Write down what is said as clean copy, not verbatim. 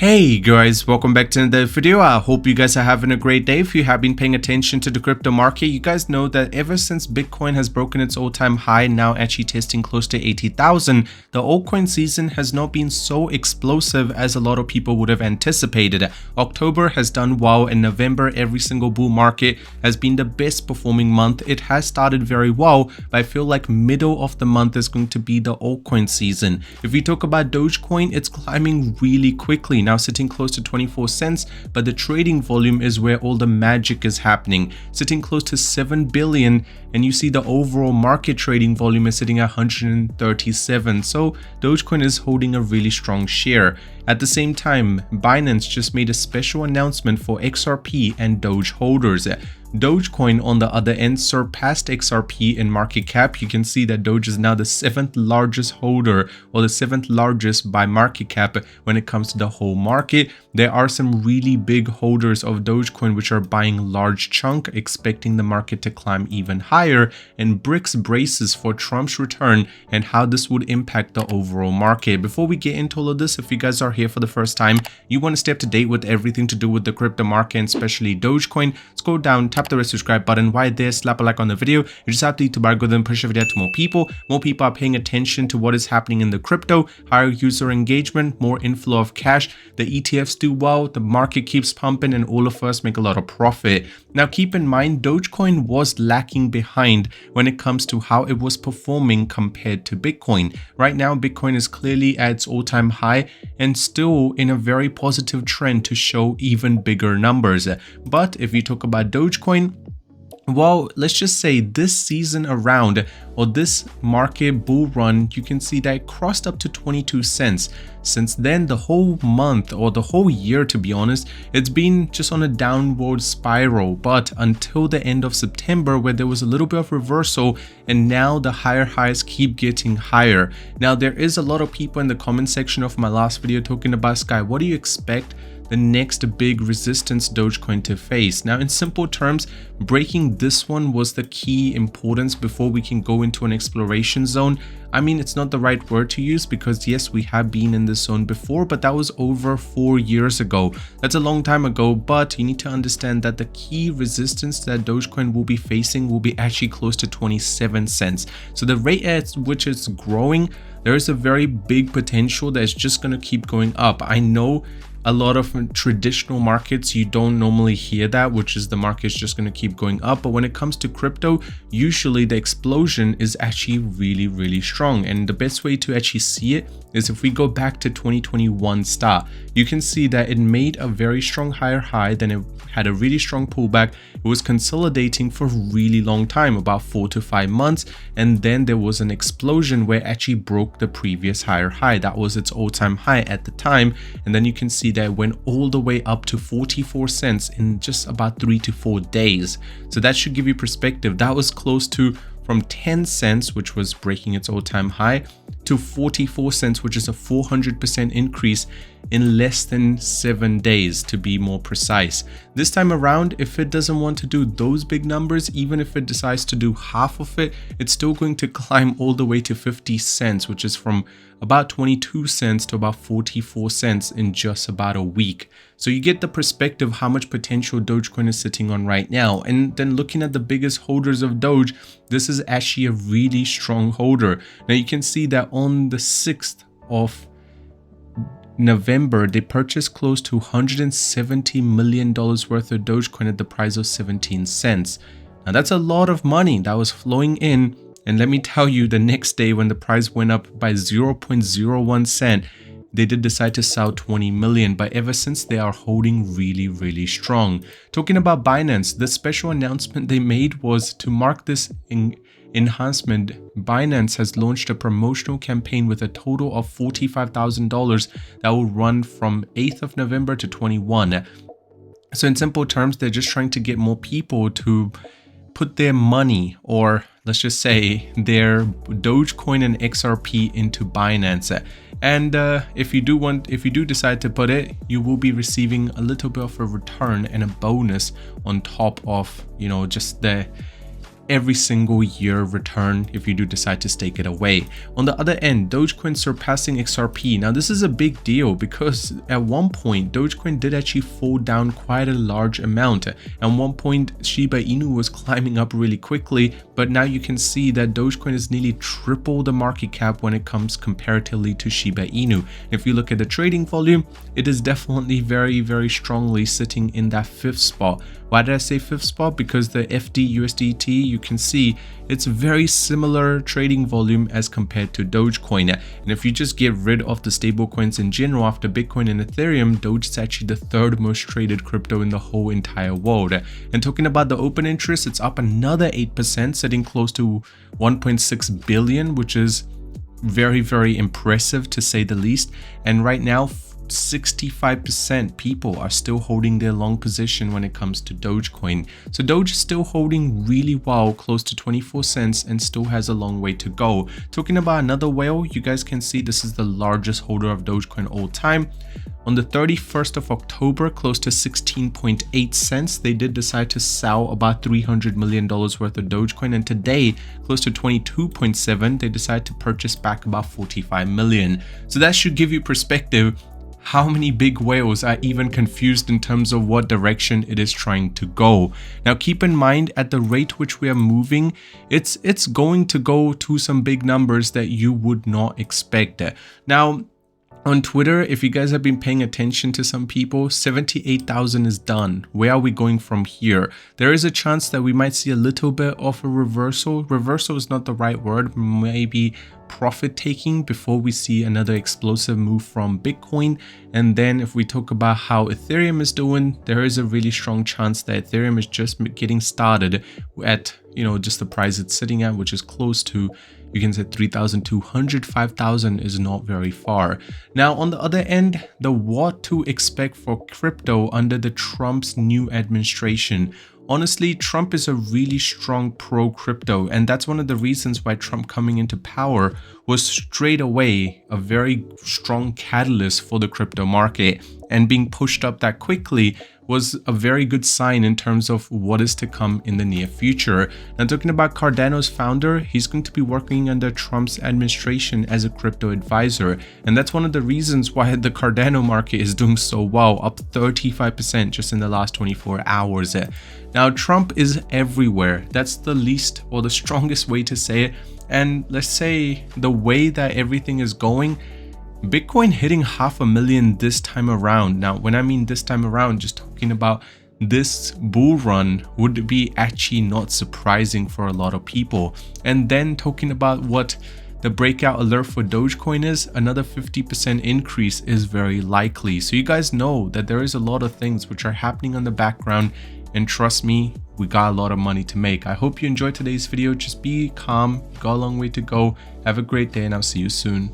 Hey guys, welcome back to another video. I hope you guys are having a great day. If you have been paying attention to the crypto market, you guys know that ever since Bitcoin has broken its all-time high, now actually testing close to 80,000, the altcoin season has not been so explosive as a lot of people would have anticipated. October has done well, and November, every single bull market has been the best performing month. It has started very well, but I feel like middle of the month is going to be the altcoin season. If we talk about Dogecoin, it's climbing really quickly, now sitting close to 24 cents, but the trading volume is where all the magic is happening, sitting close to 7 billion, and you see the overall market trading volume is sitting at 137. So Dogecoin is holding a really strong share. At the same time, Binance just made a special announcement for XRP and Doge holders. Dogecoin on the other end surpassed XRP in market cap. You can see that Doge is now the 7th largest holder, or the 7th largest by market cap when it comes to the whole market. There are some really big holders of Dogecoin which are buying large chunk, expecting the market to climb even higher, and BRICS braces for Trump's return and how this would impact the overall market. Before we get into all of this, if you guys are here for the first time, you want to stay up to date with everything to do with the crypto market and especially Dogecoin, scroll down, tap the red subscribe button. While there, slap a like on the video. You just have to the algorithm, push the video to more people. More people are paying attention to what is happening in the crypto, higher user engagement, more inflow of cash. The ETFs do well, the market keeps pumping, and all of us make a lot of profit. Now keep in mind, Dogecoin was lacking behind when it comes to how it was performing compared to Bitcoin. Right now, Bitcoin is clearly at its all-time high and still in a very positive trend to show even bigger numbers. But if you talk about Dogecoin, well, let's just say this season around, or this market bull run, you can see that it crossed up to 22 cents. Since then, the whole month, or the whole year to be honest, it's been just on a downward spiral. But until the end of September, where there was a little bit of reversal, and now the higher highs keep getting higher. Now there is a lot of people in the comment section of my last video talking about, Sky, what do you expect the next big resistance Dogecoin to face? Now in simple terms, breaking this one was the key importance before we can go into an exploration zone. I mean, it's not the right word to use because yes, we have been in this zone before, but that was over 4 years ago. That's a long time ago, but you need to understand that the key resistance that Dogecoin will be facing will be actually close to 27 cents. So the rate at which it's growing, there is a very big potential that is just going to keep going up. I know a lot of traditional markets, you don't normally hear that, which is the market's just going to keep going up. But when it comes to crypto, usually the explosion is actually really strong. And the best way to actually see it is if we go back to 2021 start, you can see that it made a very strong higher high, then it had a really strong pullback. It was consolidating for a really long time, about 4 to 5 months, and then there was an explosion where it actually broke the previous higher high. That was its all-time high at the time, and then you can see that it went all the way up to 44 cents in just about 3 to 4 days. So that should give you perspective. That was close to from 10 cents, which was breaking its all-time high, to 44 cents, which is a 400% increase in less than 7 days, to be more precise. This time around, if it doesn't want to do those big numbers, even if it decides to do half of it, it's still going to climb all the way to 50 cents, which is from about 22 cents to about 44 cents in just about a week. So you get the perspective how much potential Dogecoin is sitting on right now. And then looking at the biggest holders of Doge, this is actually a really strong holder. Now you can see that on the 6th of November, they purchased close to $170 million worth of Dogecoin at the price of 17 cents. Now that's a lot of money that was flowing in. And let me tell you, the next day when the price went up by 0.01 cent, they did decide to sell 20 million, but ever since they are holding really strong. Talking about Binance, the special announcement they made was to mark this enhancement. Binance has launched a promotional campaign with a total of $45,000 that will run from 8th of November to 21. So in simple terms, they're just trying to get more people to put their money, or let's just say their Dogecoin and XRP, into Binance. And if you do decide to put it, you will be receiving a little bit of a return and a bonus on top of, you know, just the every single year return if you do decide to stake it away. On the other end, Dogecoin surpassing XRP. Now this is a big deal because at one point Dogecoin did actually fall down quite a large amount. At one point Shiba Inu was climbing up really quickly, but now you can see that Dogecoin is nearly triple the market cap when it comes comparatively to Shiba Inu. If you look at the trading volume, it is definitely very strongly sitting in that 5th spot. Why did I say 5th spot? Because the FD USDT, you can see it's very similar trading volume as compared to Dogecoin. And if you just get rid of the stable coins in general after Bitcoin and Ethereum, Doge is actually the 3rd most traded crypto in the whole entire world. And talking about the open interest, it's up another 8%, sitting close to 1.6 billion, which is very impressive to say the least. And right now 65% people are still holding their long position when it comes to Dogecoin. So Doge is still holding really well, close to 24 cents, and still has a long way to go. Talking about another whale, you guys can see this is the largest holder of Dogecoin all time. On the 31st of October, close to 16.8 cents, they did decide to sell about $300 million worth of Dogecoin, and today, close to 22.7, they decided to purchase back about 45 million. So that should give you perspective how many big whales are even confused in terms of what direction it is trying to go. Now keep in mind, at the rate which we are moving, it's going to go to some big numbers that you would not expect. Now on Twitter, if you guys have been paying attention to some people, 78,000 is done. Where are we going from here? There is a chance that we might see a little bit of a reversal. Reversal is not the right word, maybe profit taking before we see another explosive move from Bitcoin. And then if we talk about how Ethereum is doing, there is a really strong chance that Ethereum is just getting started at, just the price it's sitting at, which is close to, you can say 3,200, 5,000 is not very far. Now, on the other end, the what to expect for crypto under the Trump's new administration. Honestly, Trump is a really strong pro-crypto, and that's one of the reasons why Trump coming into power was straight away a very strong catalyst for the crypto market, and being pushed up that quickly was a very good sign in terms of what is to come in the near future. Now talking about Cardano's founder, he's going to be working under Trump's administration as a crypto advisor, and that's one of the reasons why the Cardano market is doing so well, up 35% just in the last 24 hours. Now Trump is everywhere. That's the least or the strongest way to say it. And let's say the way that everything is going, Bitcoin hitting 500,000 this time around. Now, when I mean this time around, just talking about this bull run would be actually not surprising for a lot of people. And then talking about what the breakout alert for Dogecoin is, another 50% increase is very likely. So you guys know that there is a lot of things which are happening on the background, and trust me, we got a lot of money to make. I hope you enjoyed today's video. Just be calm, got a long way to go. Have a great day, and I'll see you soon.